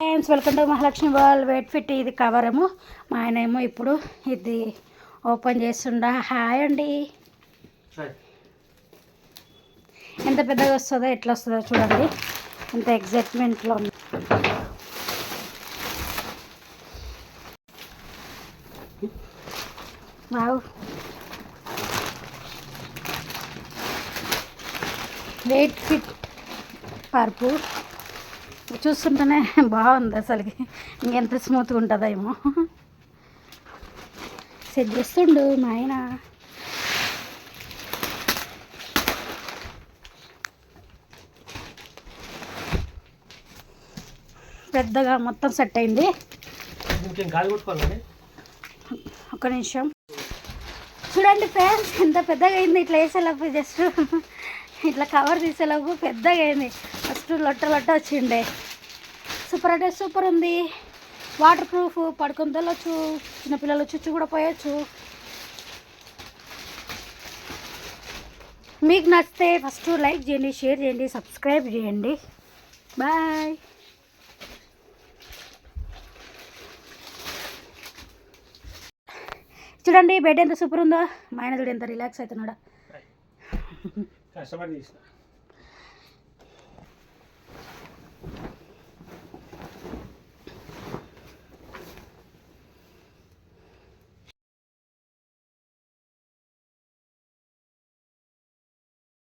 Friends welcome to Mahalakshmi world weight fit. ఇది కవరేమో మా ఆయన ఏమో ఇప్పుడు ఇది ఓపెన్ చేస్తుండా. హాయ్ అండి. ఎంత పెద్దగా వస్తుందో ఎట్లా వస్తుందో చూడండి. ఎంత ఎగ్జైట్మెంట్లో ఉంది. వావ్, వెయిట్ ఫిట్ పరుపు చూస్తుంటేనే బాగుంది. అసలుకి ఇంకెంత స్మూత్గా ఉంటుందో ఏమో. సెట్ చేస్తుండు మా ఆయన. పెద్దగా మొత్తం సెట్ అయింది. ఒక నిమిషం చూడండి ఫ్రెండ్స్, ఎంత పెద్దగా అయింది. ఇట్లా వేసేలోపు జస్ట్ ఇట్లా కవర్ తీసేలోపు పెద్దగా అయింది. ఫస్ట్ లొట్ట వచ్చిండే. సూపర్ అంటే సూపర్ ఉంది. వాటర్ ప్రూఫ్, పడుకొని తెల్లొచ్చు, చిన్నపిల్లలు చుచ్చు కూడా పోయొచ్చు. మీకు నచ్చితే ఫస్ట్ లైక్ చేయండి, షేర్ చేయండి, సబ్స్క్రైబ్ చేయండి. బాయ్. చూడండి బెడ్ ఎంత సూపర్ ఉందో. మా ఆయన చూడు ఎంత రిలాక్స్ అవుతున్నాడా.